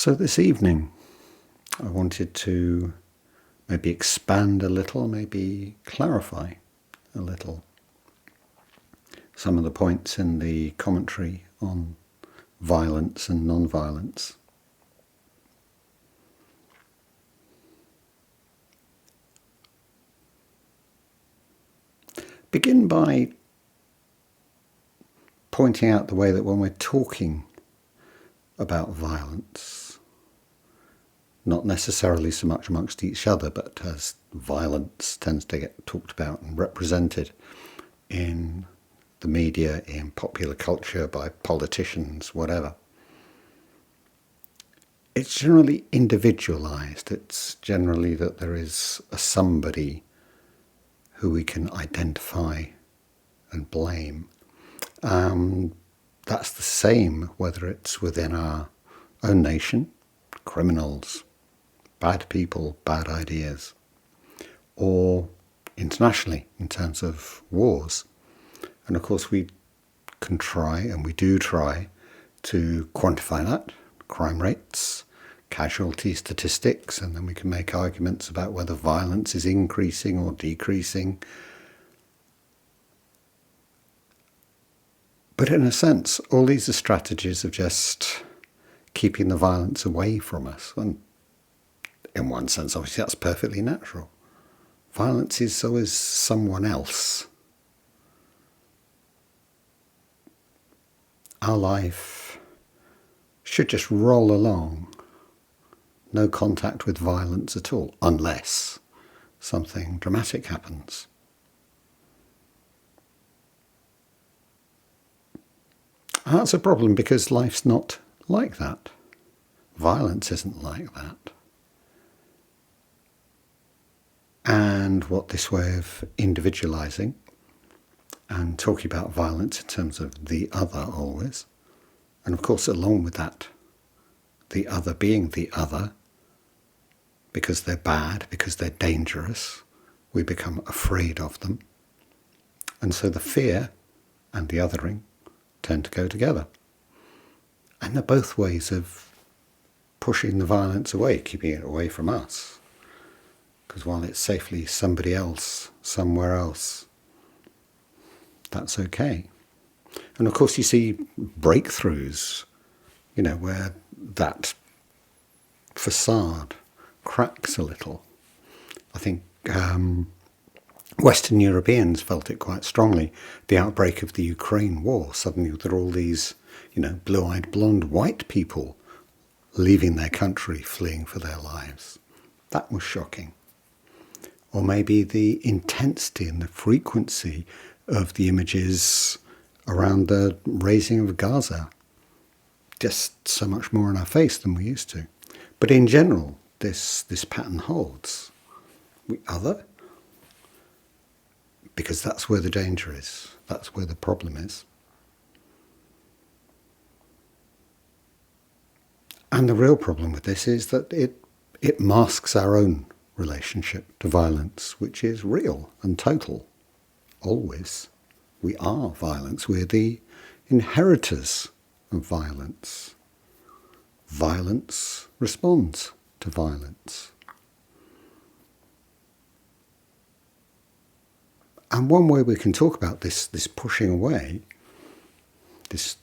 So this evening I wanted to maybe expand a little, maybe clarify a little some of the points in the commentary on violence and non-violence. Begin by pointing out the way that when we're talking about violence, not necessarily so much amongst each other, but as violence tends to get talked about and represented in the media, in popular culture, by politicians, whatever. It's generally individualized. It's generally that there is a somebody who we can identify and blame. That's the same whether it's within our own nation, criminals, bad people, bad ideas, or internationally in terms of wars. And of course we can try, and we do try, to quantify that, crime rates, casualty statistics, and then we can make arguments about whether violence is increasing or decreasing. But in a sense, all these are strategies of just keeping the violence away from us. And in one sense, obviously, that's perfectly natural. Violence is always someone else. Our life should just roll along. No contact with violence at all, unless something dramatic happens. And that's a problem because life's not like that. Violence isn't like that. And what this way of individualizing and talking about violence in terms of the other always, and of course along with that, the other being the other, because they're bad, because they're dangerous, we become afraid of them. And so the fear and the othering tend to go together. And they're both ways of pushing the violence away, keeping it away from us. Because while it's safely somebody else, somewhere else, that's okay. And of course you see breakthroughs, where that facade cracks a little. I think Western Europeans felt it quite strongly. The outbreak of the Ukraine war, suddenly there were all these, blue-eyed, blonde, white people leaving their country, fleeing for their lives. That was shocking. Or maybe the intensity and the frequency of the images around the razing of Gaza. Just so much more in our face than we used to. But in general, this pattern holds. We other, because that's where the danger is. That's where the problem is. And the real problem with this is that it masks our own relationship to violence, which is real and total. Always. We are violence. We're the inheritors of violence. Violence responds to violence. And one way we can talk about this pushing away, this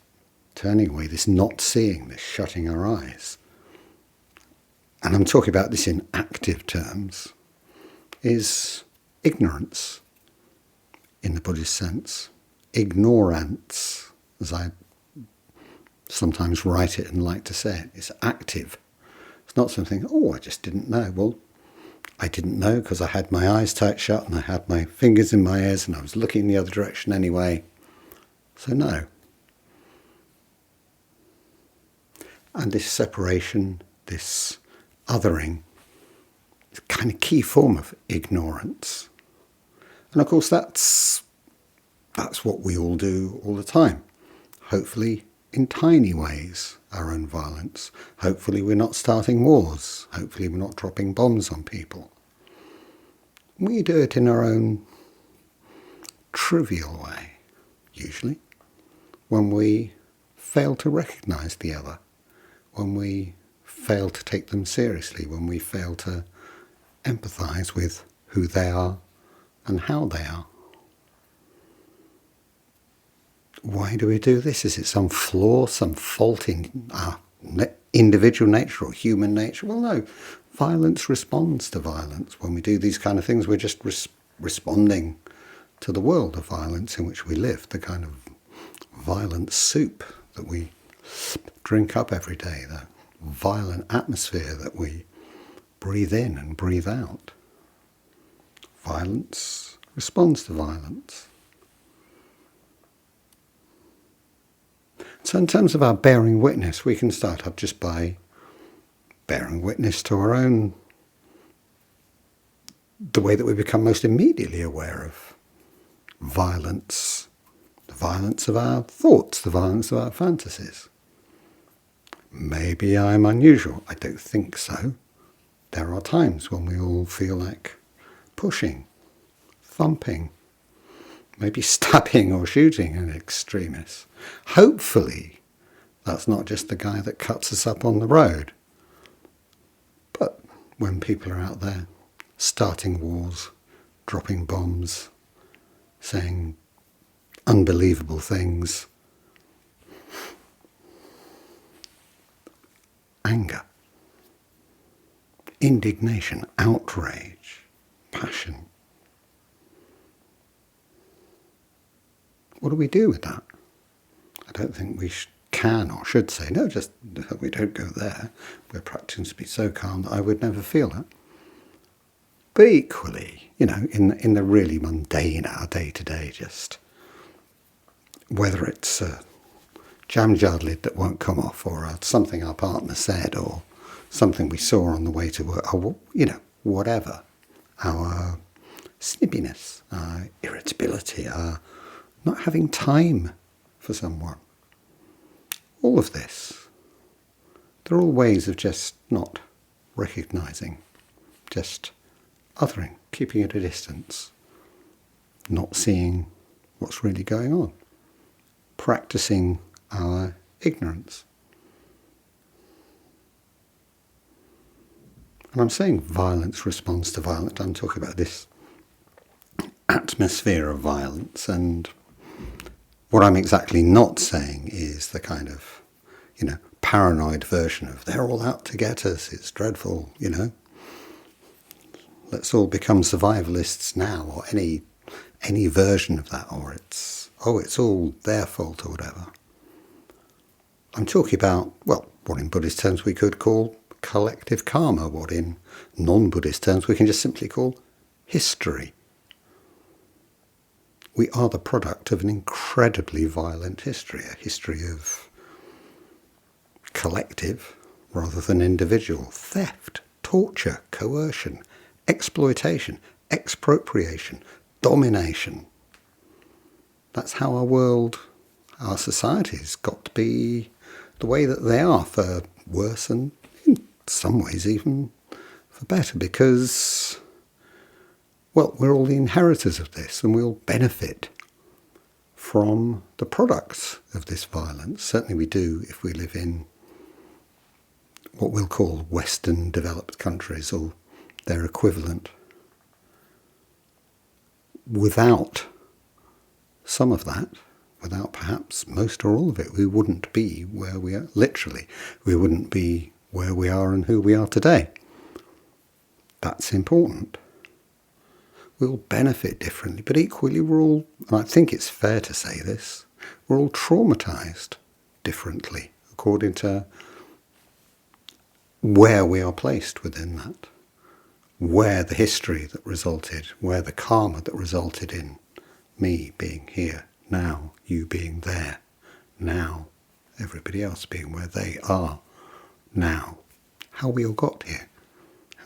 turning away, this not seeing, this shutting our eyes, and I'm talking about this in active terms, is ignorance in the Buddhist sense. Ignore-ance, as I sometimes write it and like to say it. It's active. It's not something, I just didn't know. Well, I didn't know because I had my eyes tight shut and I had my fingers in my ears and I was looking the other direction anyway. So no. And this separation, this othering, is a kind of key form of ignorance. And of course that's what we all do all the time. Hopefully in tiny ways, our own violence. Hopefully we're not starting wars. Hopefully we're not dropping bombs on people. We do it in our own trivial way, usually, when we fail to recognize the other, when we fail to take them seriously, when we fail to empathise with who they are and how they are. Why do we do this? Is it some flaw, some fault in our individual nature or human nature? Well, no. Violence responds to violence. When we do these kind of things, we're just responding to the world of violence in which we live, the kind of violent soup that we drink up every day, the violent atmosphere that we breathe in and breathe out. Violence responds to violence. So in terms of our bearing witness, we can start up just by bearing witness to our own, the way that we become most immediately aware of violence, the violence of our thoughts, the violence of our fantasies. Maybe I'm unusual. I don't think so. There are times when we all feel like pushing, thumping, maybe stabbing or shooting an extremist. Hopefully, that's not just the guy that cuts us up on the road. But when people are out there starting wars, dropping bombs, saying unbelievable things, anger, indignation, outrage, passion. What do we do with that? I don't think we can or should say, no, just we don't go there. We're practicing to be so calm that I would never feel that. But equally, in the really mundane, our day-to-day, just whether it's a jam jar lid that won't come off, or something our partner said, or something we saw on the way to work, or whatever, our snippiness, our irritability, our not having time for someone. All of this, they're all ways of just not recognising, just othering, keeping at a distance, not seeing what's really going on, practicing our ignorance. And I'm saying violence responds to violence. I'm talking about this atmosphere of violence, and what I'm exactly not saying is the kind of, paranoid version of they're all out to get us, it's dreadful, let's all become survivalists now, or any version of that, or it's all their fault or whatever. I'm talking about, what in Buddhist terms we could call collective karma, what in non-Buddhist terms we can just simply call history. We are the product of an incredibly violent history, a history of collective rather than individual theft, torture, coercion, exploitation, expropriation, domination. That's how our world, our societies got to be the way that they are, for worse and in some ways even for better, because, we're all the inheritors of this, and we all benefit from the products of this violence. Certainly we do if we live in what we'll call Western developed countries or their equivalent. Without some of that, without perhaps most or all of it, we wouldn't be where we are. Literally, we wouldn't be where we are and who we are today. That's important. We'll benefit differently, but equally we're all, and I think it's fair to say this, we're all traumatised differently according to where we are placed within that, where the history that resulted, where the karma that resulted in me being here now, you being there now, everybody else being where they are now, how we all got here,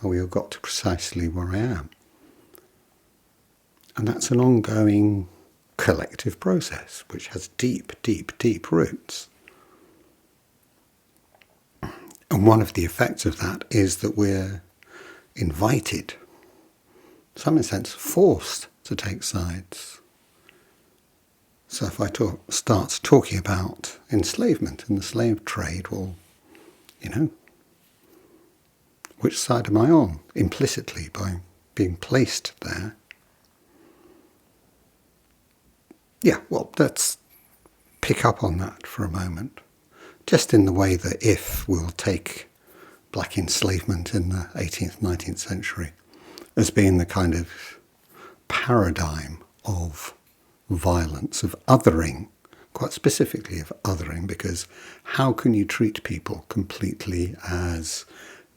how we all got to precisely where I am. And that's an ongoing collective process which has deep, deep, deep roots. And one of the effects of that is that we're invited, in some sense forced to take sides. So if I start talking about enslavement and the slave trade, well, Which side am I on, implicitly, by being placed there? Yeah, well, let's pick up on that for a moment. Just in the way that if we'll take black enslavement in the 18th, 19th century as being the kind of paradigm of violence, of othering, quite specifically of othering, because how can you treat people completely as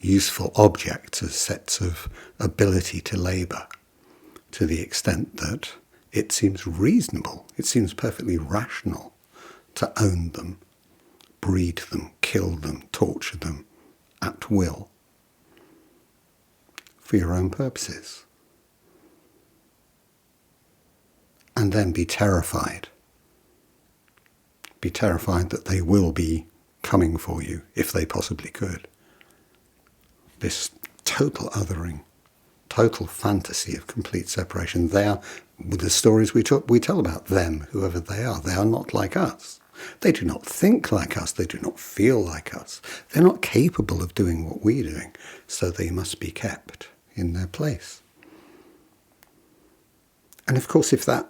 useful objects, as sets of ability to labour, to the extent that it seems reasonable, it seems perfectly rational to own them, breed them, kill them, torture them at will for your own purposes. And then be terrified. Be terrified that they will be coming for you if they possibly could. This total othering, total fantasy of complete separation. They are, with the stories we tell about them, whoever they are not like us. They do not think like us. They do not feel like us. They're not capable of doing what we're doing, so they must be kept in their place. And of course, if that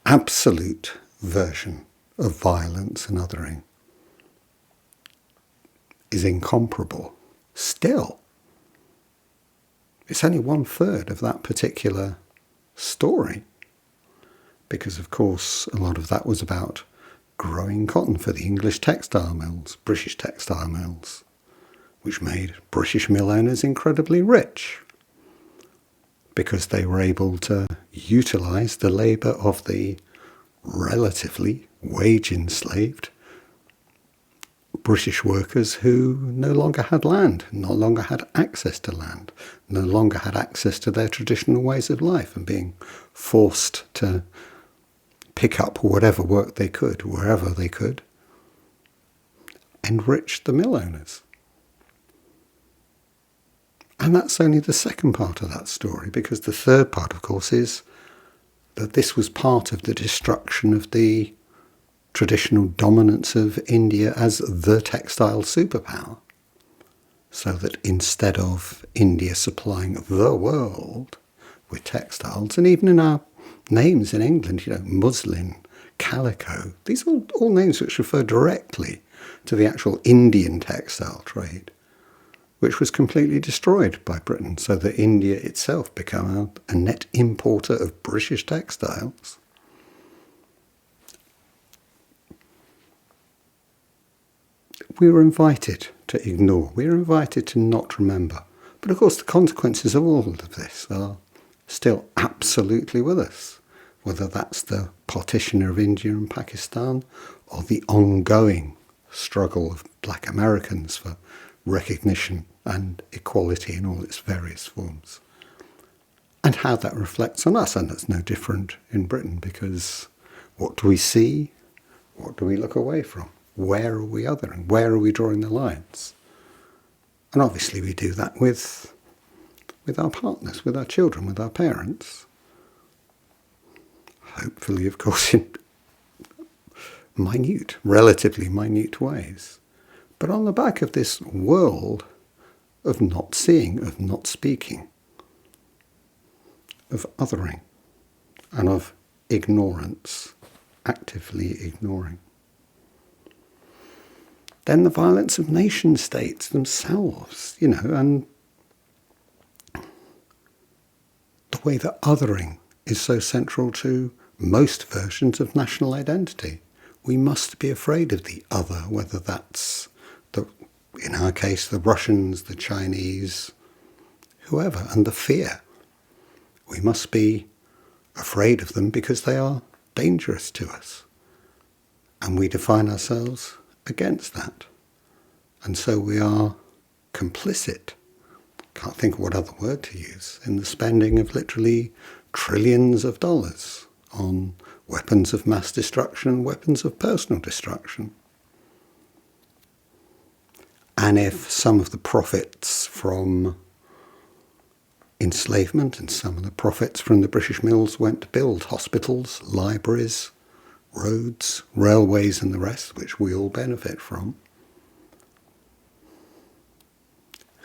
absolute version of violence and othering is incomparable, still, it's only 1/3 of that particular story. Because, of course, a lot of that was about growing cotton for the English textile mills, British textile mills, which made British mill owners incredibly rich because they were able to utilise the labour of the relatively wage-enslaved British workers who no longer had land, no longer had access to land, no longer had access to their traditional ways of life, and being forced to pick up whatever work they could, wherever they could, enrich the mill owners. And that's only the second part of that story, because the third part, of course, is that this was part of the destruction of the traditional dominance of India as the textile superpower. So that instead of India supplying the world with textiles, and even in our names in England, muslin, calico, these are all names which refer directly to the actual Indian textile trade, which was completely destroyed by Britain, so that India itself became a net importer of British textiles. We were invited to ignore, we were invited to not remember. But of course the consequences of all of this are still absolutely with us, whether that's the partition of India and Pakistan or the ongoing struggle of black Americans for recognition and equality in all its various forms. And how that reflects on us, and that's no different in Britain, because what do we see? What do we look away from? Where are we othering? Where are we drawing the lines? And obviously we do that with our partners, with our children, with our parents. Hopefully, of course, in relatively minute ways. But on the back of this world of not seeing, of not speaking, of othering, and of ignorance, actively ignoring. Then the violence of nation states themselves, and the way that othering is so central to most versions of national identity. We must be afraid of the other, whether that's, in our case, the Russians, the Chinese, whoever, and the fear. We must be afraid of them because they are dangerous to us. And we define ourselves against that. And so we are complicit, can't think of what other word to use, in the spending of literally trillions of dollars on weapons of mass destruction and weapons of personal destruction. And if some of the profits from enslavement and some of the profits from the British mills went to build hospitals, libraries, roads, railways and the rest, which we all benefit from,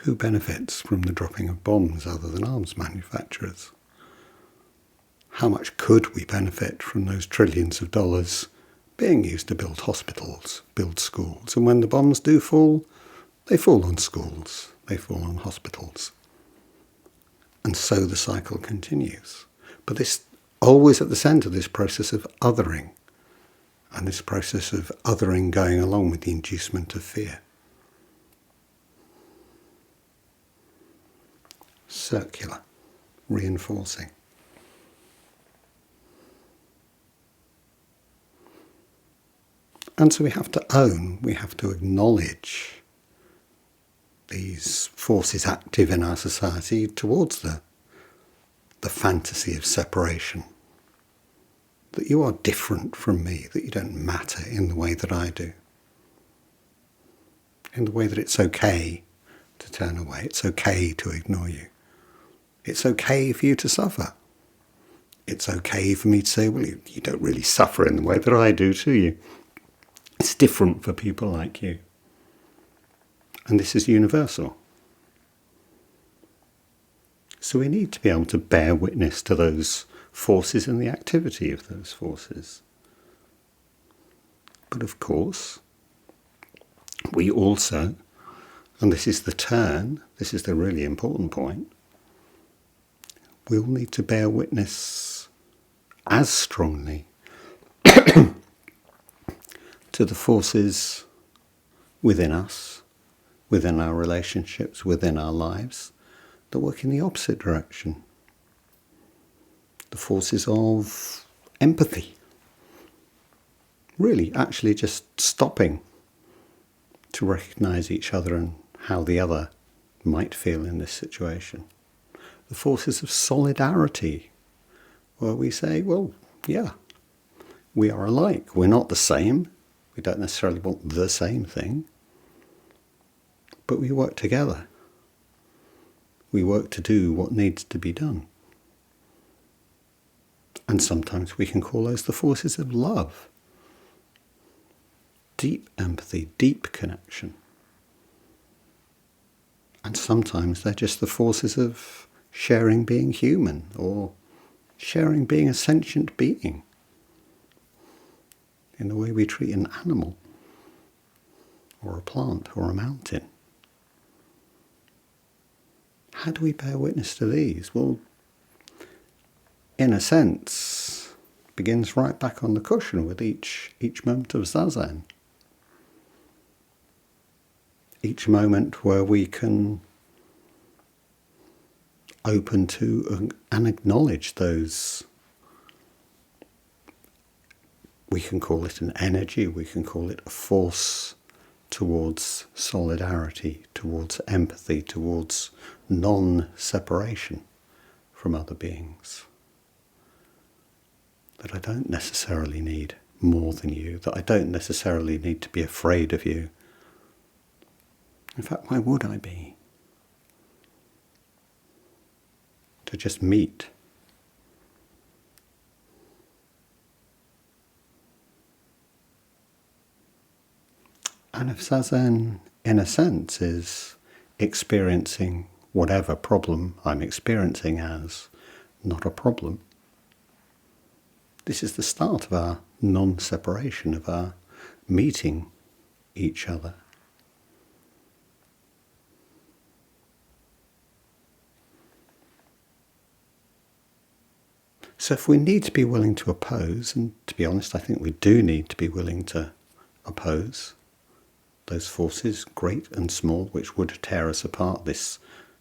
Who benefits from the dropping of bombs other than arms manufacturers? How much could we benefit from those trillions of dollars being used to build hospitals, build schools? And when the bombs do fall, they fall on schools, they fall on hospitals. And so the cycle continues. But this always at the centre, this process of othering, and this process of othering going along with the inducement of fear. Circular, reinforcing. And so we have to own, we have to acknowledge these forces active in our society towards the fantasy of separation. That you are different from me, that you don't matter in the way that I do. In the way that it's okay to turn away, it's okay to ignore you. It's okay for you to suffer. It's okay for me to say, well, you don't really suffer in the way that I do, do you? It's different for people like you. And this is universal. So we need to be able to bear witness to those forces and the activity of those forces. But of course, we also, and this is the turn, this is the really important point, we'll need to bear witness as strongly to the forces within us, within our relationships, within our lives, that work in the opposite direction. The forces of empathy. Really, actually just stopping to recognise each other and how the other might feel in this situation. The forces of solidarity, where we say, well, yeah, we are alike. We're not the same. We don't necessarily want the same thing. But we work together. We work to do what needs to be done. And sometimes we can call those the forces of love. Deep empathy, deep connection. And sometimes they're just the forces of sharing being human, or sharing being a sentient being, in the way we treat an animal, or a plant, or a mountain. How do we bear witness to these? Well, in a sense, begins right back on the cushion with each moment of zazen. Each moment where we can open to and acknowledge those. We can call it an energy, we can call it a force towards solidarity, towards empathy, towards non-separation from other beings. That I don't necessarily need more than you, that I don't necessarily need to be afraid of you. In fact, why would I be? To just meet. And if Zazen, in a sense, is experiencing whatever problem I'm experiencing as not a problem, this is the start of our non-separation, of our meeting each other. So if we need to be willing to oppose, and to be honest, I think we do need to be willing to oppose those forces, great and small, which would tear us apart, this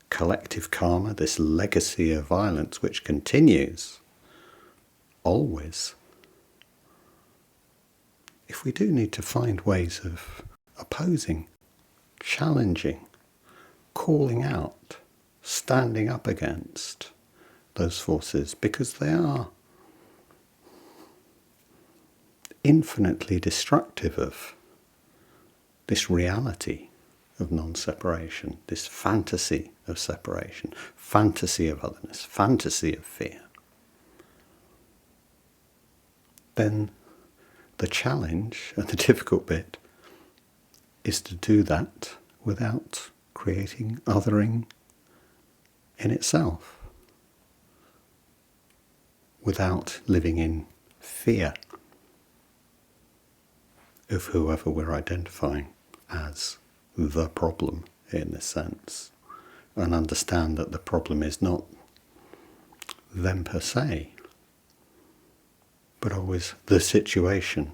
collective karma, this legacy of violence which continues always. If we do need to find ways of opposing, challenging, calling out, standing up against those forces, because they are infinitely destructive of this reality of non-separation, this fantasy of separation, fantasy of otherness, fantasy of fear, then the challenge and the difficult bit is to do that without creating othering in itself, without living in fear of whoever we're identifying as the problem in this sense, and understand that the problem is not them per se, but always the situation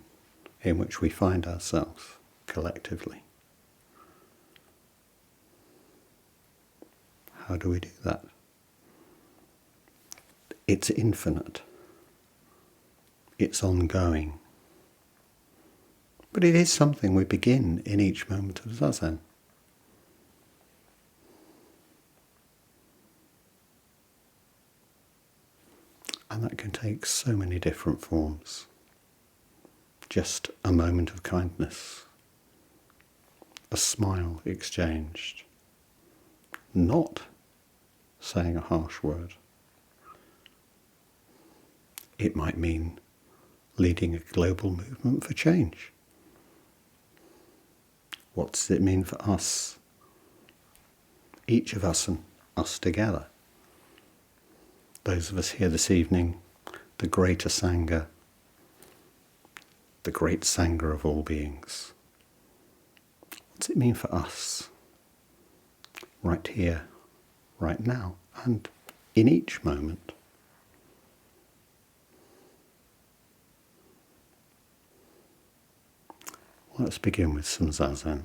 in which we find ourselves collectively. How do we do that? It's infinite. It's ongoing. But it is something we begin in each moment of Zazen. And that can take so many different forms. Just a moment of kindness, a smile exchanged, not saying a harsh word. It might mean leading a global movement for change. What does it mean for us? Each of us and us together. Those of us here this evening, the greater Sangha, the great Sangha of all beings. What does it mean for us? Right here, right now, and in each moment. Let's begin with some Zazen.